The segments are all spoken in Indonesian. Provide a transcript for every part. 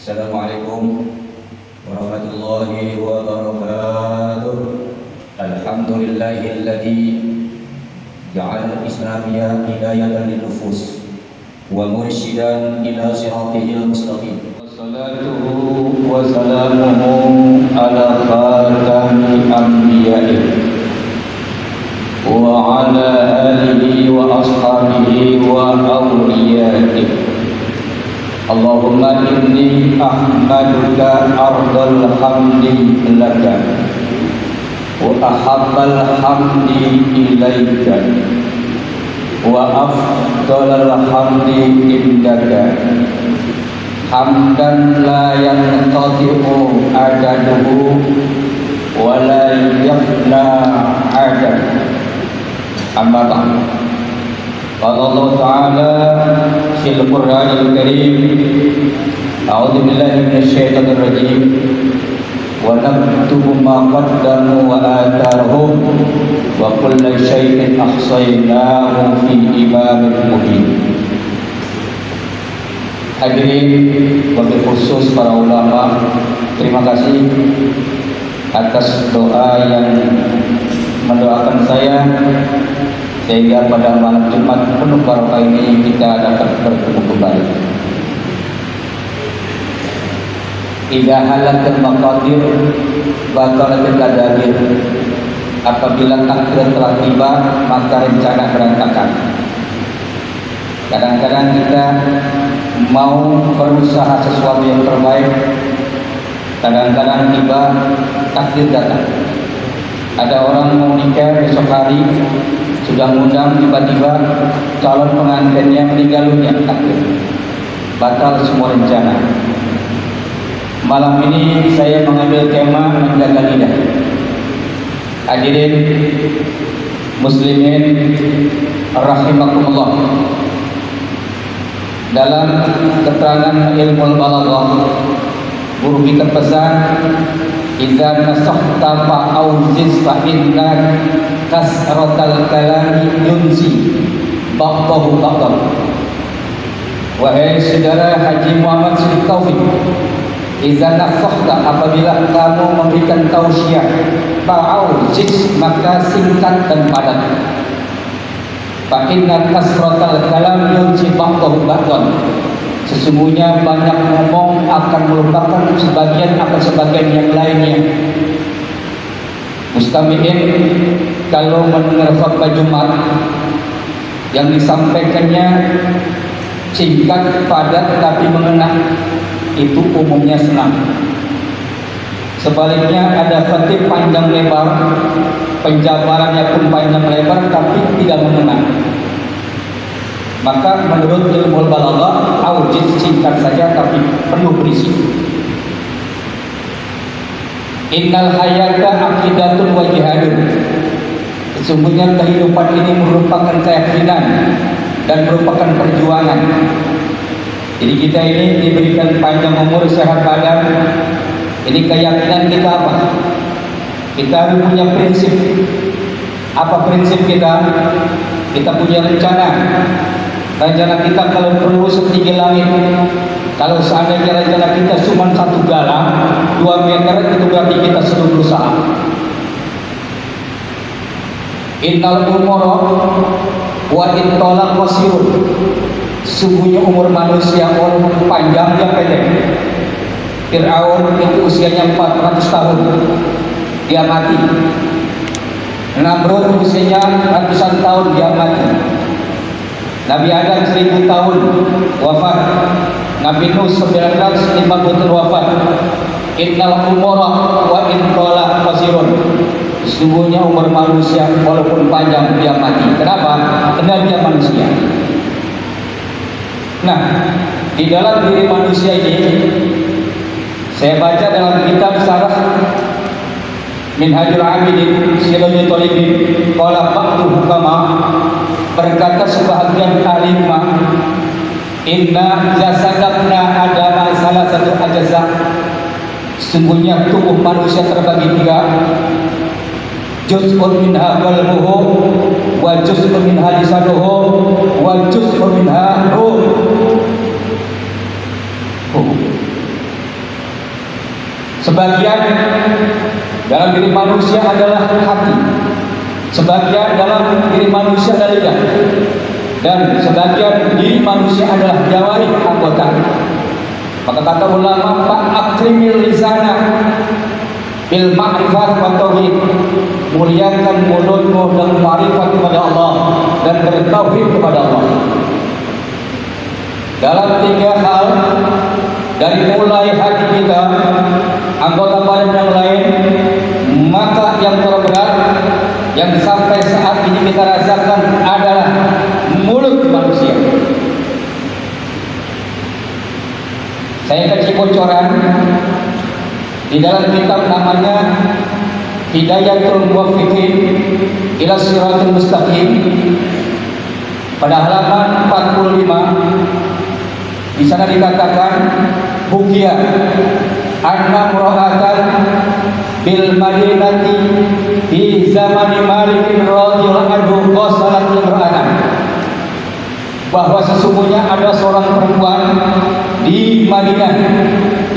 Assalamualaikum warahmatullahi wabarakatuh. Alhamdulillahilladzi ja'ala al-islamiyya hidayatan lin-nufus wa mursyidan ila siratil mustaqim. Wassalatu wassalamuhu ala khatamil anbiya'i wa ala alihi wa ashabihi wa awliya'ihi. Allahumma inni ahmaduka ardal hamdi laka wa ahabbal hamdi ilaika wa afdalal hamdi indaka hamdan la yanqati'u adaduhu wa la yafna adad. Amma ba'd. Qala Allah Ta'ala fil Qur'anil Karim, a'udzu billahi minasyaitonir rajim, wa naktubu ma qaddamu wa atharhum wa kullu syai'in ahsaynahu fi imamin mubin. Hadirin wabil khusus para ulama, terima kasih atas doa yang mendoakan saya sehingga pada malam Jumat penuh barokah ini kita dapat bertemu kembali. Idza halatul maqadir batalatul tadabir. Apabila takdir telah tiba, maka rencana berantakan. Kadang-kadang kita mau berusaha sesuatu yang terbaik, kadang-kadang tiba takdir datang. Ada orang mau nikah besok hari, sudah ngundang, tiba-tiba calon pengantinnya meninggal dunia, takdir, batal semua rencana. Malam ini saya mengambil tema menjaga lidah. Hadirin muslimin rahimakumullah. Dalam keterangan ilmu balaghah, guru kita pesan, idza nasakhta fa'auziz fa inna kasratal kalami yunsi ba'dahu ba'dahu. Wahai saudara Haji Muhammad Siddiq Taufik, idza nasakhta, apabila kamu memberikan tausiah, fa'auziz, maka singkat dan padat. Fa inna kasratal kalam yunsi ba'dahu ba'dahu. Sesungguhnya banyak ngomong akan melupakan sebagian akan sebagian yang lainnya. Mustami'in kalau mendengar khutbah Jumat yang disampaikannya singkat, padat tapi mengena, itu umumnya senang. Sebaliknya ada khatib panjang lebar, penjabarannya pun panjang lebar tapi tidak mengena. Maka menurut ilmu balaghah, aujiz, singkat saja tapi penuh berisi. Innal hayata aqidatun wa jihadun. Sesungguhnya kehidupan ini merupakan keyakinan dan merupakan perjuangan. Jadi kita ini diberikan panjang umur, sehat badan. Ini keyakinan kita apa? Kita harus punya prinsip. Apa prinsip kita? Kita punya rencana. Rencana kita kalau perlu setinggi langit. Kalau seandainya rencana kita cuma 1 galang 2 meter, itu berarti kita sedang berusaha. Innal umara wa intolak qasirun. Sungguhnya umur manusia walaupun panjang dia pendek. Fir'aun itu usianya 400 tahun, dia mati. Namrud usianya ratusan tahun, dia mati. Nabi Adam 1000 tahun wafat. Nabi Nuh 950 tahun wafat. Innal umara wa intolak qasirun. Sesungguhnya umur manusia walaupun panjang dia mati. Kenapa? Karena dia manusia. Nah, di dalam diri manusia ini, saya baca dalam kitab Syarah Minhajul Abidin Sirajul Talibin, qala ba'du hukama, berkata sebahagian alimah, inna jasadabna adama salah satu ajazah. Sungguhnya tubuh manusia terbagi 3. Juz'un minha qalbuhu wa juz'un minha lisanuhu wa juz'un minha ruh. Sebagian dalam diri manusia adalah hati, sebagian dalam diri manusia adalah lidah, dan sebagian diri manusia adalah jawari anggota. Maka kata ulama, fa'akrimil lisana bil ma'rifat wa tauhid, muliakan mulutmu dengan ma'rifat kepada Allah dan bertauhid kepada Allah. Dalam 3 hal, dari mulai hati kita, anggota badan yang lain, maka yang terberat yang sampai saat ini kita rasakan adalah mulut manusia. Saya kasih bocoran di dalam kitab namanya Hidayatul Muwaffiqin ila Siratul Mustaqim, pada halaman 45. Di sana dikatakan bukia anna mura'atan bil madinati di zamani Malik bin radhiyallahu anhu qasalat imra'atan, bahwa sesungguhnya ada seorang perempuan di Madinah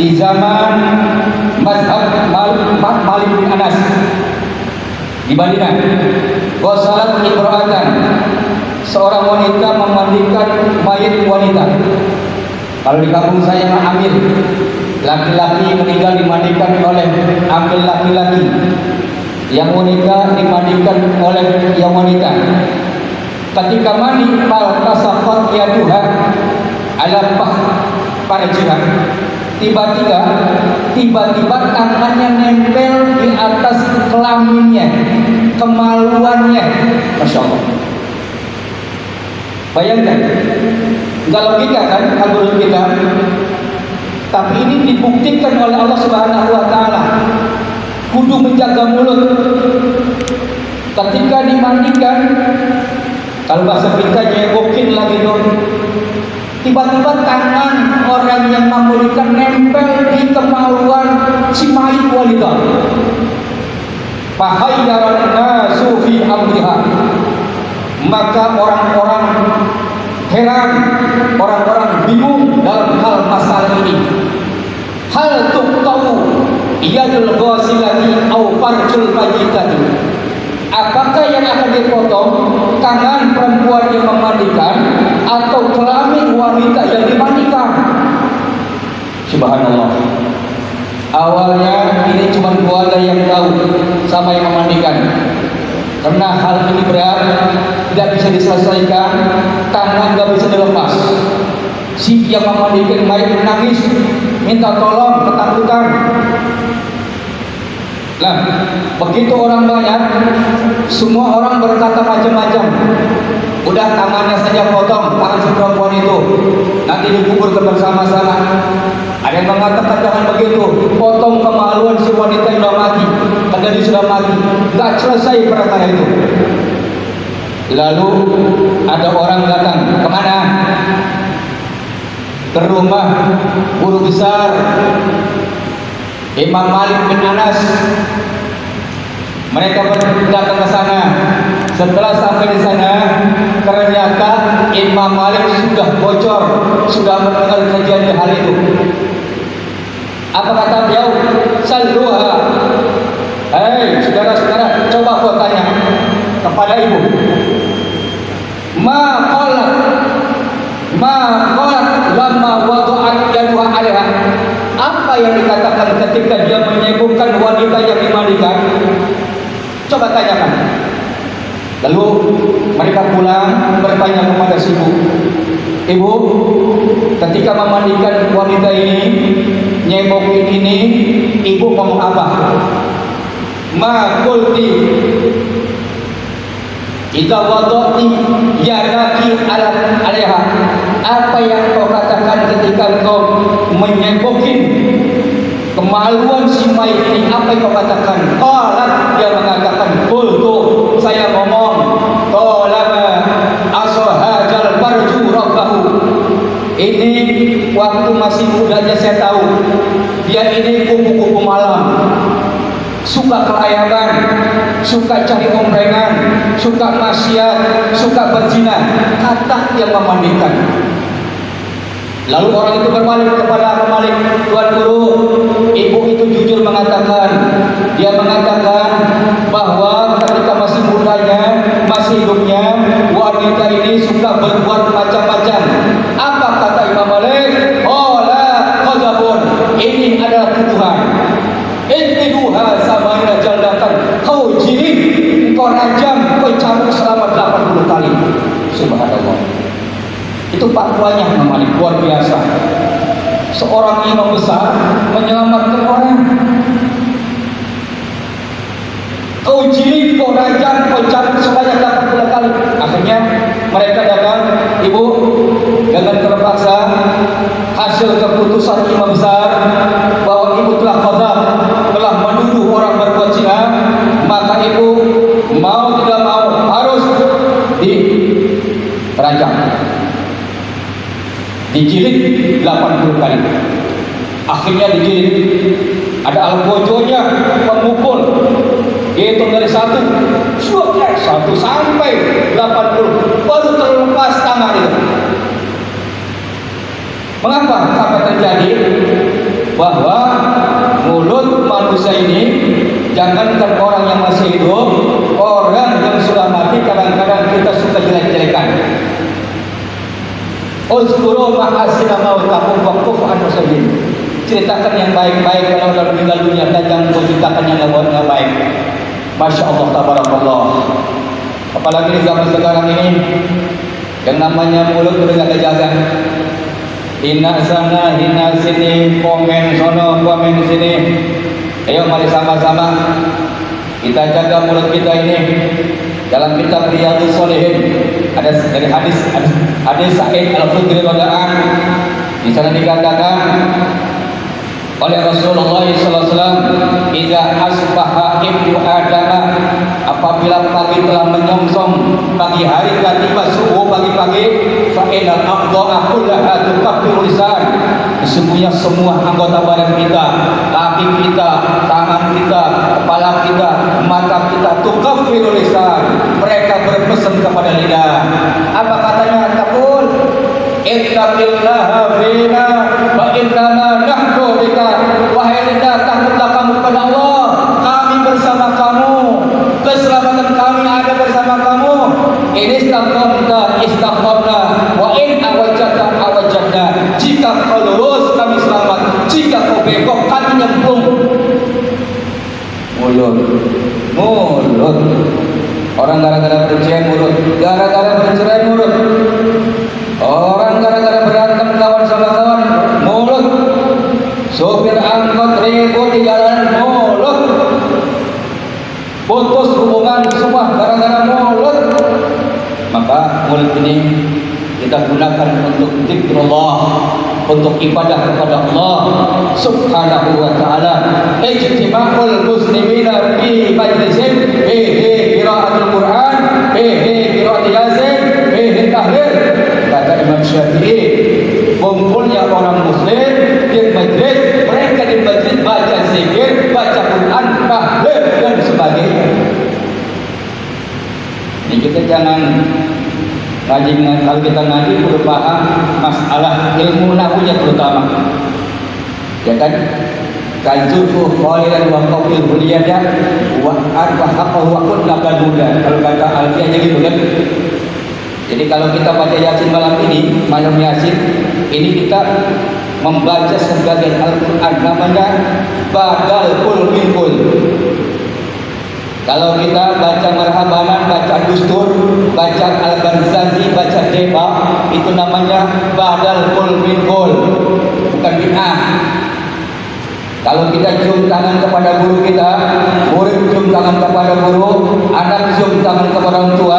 di zaman mazhab Malik bin Anas di Madinah. Qasalat imra'atan, seorang wanita memandikan mayat wanita. Kalau di kampung saya Amir, laki-laki meninggal dimandikan oleh ambil laki-laki, yang wanita dimandikan oleh yang wanita. Ketika mandi, faltasafat yaduha ala farjiha, tiba-tiba tangannya nempel di atas kelaminnya, kemaluannya. Masya Allah. Bayangkan, nggak logika kan menurut kita, tapi ini dibuktikan oleh Allah Subhanahu Wa Taala. Kudu menjaga mulut ketika dimandikan. Kalau bahasa kita nyegokin lagi dong. Tiba-tiba tangan orang yang memandikan nempel di kemaluan si mayit wanita. Fahayyaran nasu fi amriha, maka orang-orang heran, orang-orang bingung dalam hal masalah ini. Hal tuqtahu iyadul ghasilati aw farjul majitati, apakah yang akan dipotong tangan perempuan yang memandikan atau kelamin wanita yang dimandikan? Subhanallah. Awalnya ini cuma keluarga yang tahu sama yang memandikan. Karena hal ini berat, tidak bisa diselesaikan, tangan nggak bisa dilepas. Si yang memandikan mayat menangis, minta tolong, ketakutan. Nah, begitu orang banyak, semua orang berkata macam-macam. Udah tangannya saja potong, tangan si perempuan itu, nanti dikuburkan bersama-sama. Ada yang mengatakan jangan begitu, potong kemaluan si wanita yang sudah mati, karena dia sudah mati. Nggak selesai perkara itu. Lalu ada orang datang, kemana? Ke rumah guru besar Imam Malik bin Anas. Mereka datang ke sana. Setelah sampai di sana, ternyata Imam Malik sudah bocor, sudah mendengar kejadian hal itu. Apa kata beliau? Salluha. Hei saudara-saudara, coba kau tanya kepada ibu. Ma qalat lamma wada'at yaduha 'alaiha. Apa yang dikatakan ketika dia menyebutkan wanita yang dimandikan? Coba tanyakan. Lalu mereka pulang bertanya kepada si ibu. Ibu, ketika memandikan wanita ini, nyebokin ini, ibu ngomong apa? Ma qulti idza wada'ti yadaki 'alaiha. Apa yang kau katakan ketika kau menyebokin kemaluan si mayit ini? Apa yang kau katakan? Qalat, dia mengatakan, qultu, saya ngomong, qalama asahajal farju rabbahu. Ini waktu masih muda aja saya tahu dia ini kupu-kupu malam, suka kelayaban, suka cari ombrengan, suka maksiat, suka berzina. Kata yang memandikan. Lalu orang itu berbalik kepada pemilik, Tuan Guru, ibu itu jujur mengatakan, dia mengatakan bahwa ketika masih mudanya, masih hidupnya, wanita ini suka berbuat macam-macam. Apa kata Imam Malik? Oh la qadzabun, ini adalah tuduhan. Intiduha samana jaldatan, kau jilid, kau rajam, kau cambuk selama 80 kali. Subhanallah. Itu fatwanya Imam Malik, luar biasa. Seorang imam besar menyelamatkan orang. Kau jilid, kau rajam, kau cambuk sebanyak 80 kali. Akhirnya mereka datang, ibu, dengan terpaksa hasil keputusan imam besar bahwa ibu telah qadzab, telah menuduh orang berbuat zina, maka ibu mau tidak mau harus dirajam, dijilid 80 kali. Akhirnya dijilid. Ada algojonya, pemukul. Dihitung dari 1 sampai 80, baru terlepas tangan itu. Mengapa sampai terjadi? Bahwa mulut manusia ini, jangankan orang yang masih hidup, orang yang sudah mati kadang-kadang kita suka jelek-jelekan. Uzkuru ma'asina mautakum wa kufu sabil. Ceritakan yang baik-baik kalau sudah meninggal dunia, dan jangan ceritakan yang enggak baik. Masya Allah, tabarakallah. Apalagi di zaman sekarang ini, yang namanya mulut udah gak terjaga. Hina sana, hina sini, komen sono, komen sini. Ayo mari sama-sama kita jaga mulut kita ini. Dalam kitab Riyadhus Shalihin ada dari hadis Sa'id Al-Khudri radhiyallahu anhu, di sana dikatakan oleh Rasulullah SAW, "Idza asbaha ibnu Adam," apabila pagi telah menyongsong, pagi hari telah tiba, subuh pagi-pagi, fa inal aqda'a kullaha tukaffiru lisan. Sesungguhnya semua anggota badan kita, kaki kita, tangan kita, kepala kita, mata kita, tukaffiru lisan, mereka berpesan kepada lidah. Apa katanya? Taqul ittaqillaha fina wa innama nahnu bika. Wahai lidah, takutlah kamu kepada Allah, kami bersama kamu, keselamatan kami ada bersama kamu. In istaqamta istaqamna wa in awajjata awajjatna. Jika kau lurus kami selamat, jika kau bengkok kami nyemplung. Mulut. Orang gara-gara bercerai mulut, gara-gara bercerai mulut. Orang gara-gara berantem kawan sama kawan, mulut. Sopir angkot ribut di jalan, mulut. Putus hubungan semua gara-gara mulut. Maka mulut ini kita gunakan untuk zikrullah, untuk ibadah kepada Allah Subhanahu wa ta'ala. Ijtima'ul muslimina fi majlisin qiraatul Quran, qiraatul Yasin, tahlil. Kata Imam Syafi'i, kumpulnya orang muslim di majlis, mereka di majlis baca zikir, baca Quran, tahlil dan sebagainya. Ini kita jangan ngaji, kalau kita ngaji perlu paham masalah ilmu nahwunya terutama, ya kan? Kanzuhu khairan wa qawil huliyada wa arbahaqahu wa kunna baduda. Kalau kata alfiahnya gitu kan. Jadi kalau kita baca Yasin malam ini, malam Yasin ini kita membaca sebagian Al-Quran, namanya badal kul min kul. Kalau kita baca marhabanan, baca dustur, baca al-Ghazali, baca deba, itu namanya badal kul min kul, bukan bid'ah. Kalau kita cium tangan kepada guru kita, murid cium tangan kepada guru, anak cium tangan kepada orang tua,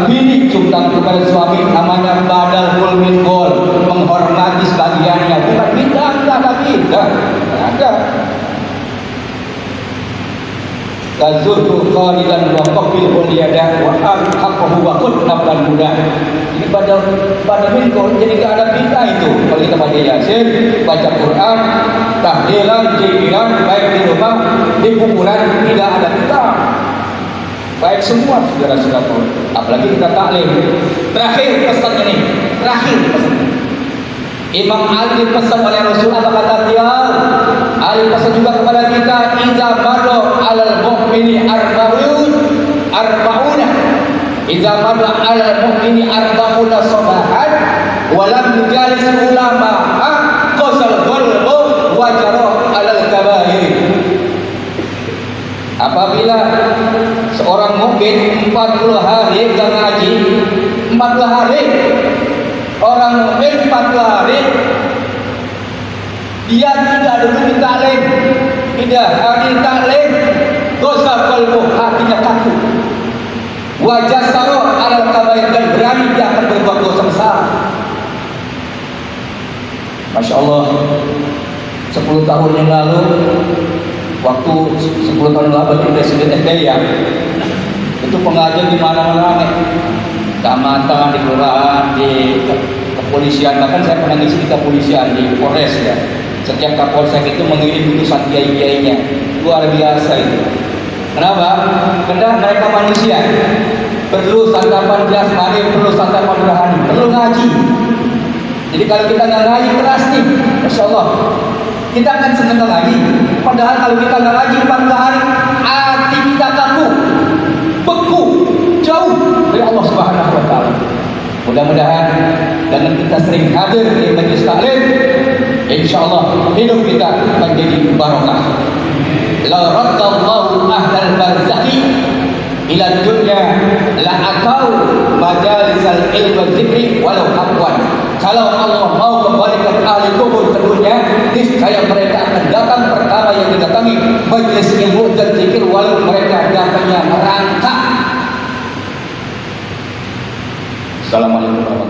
bini cium tangan kepada suami, namanya badal kul min kul, menghormati sebagiannya, bukan bid'ah, tidak ada. Tazurru qalilan wa qabil uliyada wa arhaqahu wa kunna muda. Ini pada minko, jadi enggak ada bid'ah itu. Kalau kita baca Yasin, baca Quran, tahlilan, zikiran, baik di rumah, di kuburan, tidak ada bid'ah. Baik semua saudara-saudara. Apalagi kita taklim. Terakhir pesan ini, terakhir pesan. Imam Ali dipesan oleh Rasul, apa kata beliau? Ali pesan juga kepada kita, iza madu alal mu'mini arba'una iza madu alal mu'mini arba'una sabahan walam yujalis ulama'a qasal qalbu wajara alal kabair. Apabila seorang mukmin 40 hari enggak ngaji, 40 hari orang mukmin 40 hari dia tidak duduk di taklim, tidak hadir taklim, dosa kalbu, hatinya kaku, wajah saroh alal kabair, dan berani dia akan berbuat dosa besar. Masya Allah, 10 tahun yang lalu, waktu 10 tahun lalu di Presiden SBY, itu pengajian di mana-mana nih, kecamatan, di kelurahan, di kepolisian, bahkan saya pernah ngisi di kepolisian di Polres ya. Setiap kapolsek itu mengirim utusan kiai-kiainya, luar biasa itu. Kenapa? Karena mereka manusia, perlu santapan jasmani, perlu santapan rohani, perlu ngaji. Jadi kalau kita nggak ngaji keras nih, Masya Allah, kita akan senang ngaji. Padahal kalau kita nggak ngaji 40 hari, hati kita kaku, beku, jauh dari Allah Subhanahu Wa Taala. Mudah-mudahan dengan kita sering hadir di majelis taklim, insya Allah hidup kita menjadi barokah. La raddallahu ahlal barzakhi ila dunya la atau majalisal ilmi wal zikri walau aqwan. Kalau Allah mau kembalikan ahli kubur ke dunia, niscaya mereka akan datang perkara yang didatangi majelis ilmu dan zikir, walau mereka datangnya merangkak. Assalamualaikum warahmatullahi wabarakatuh.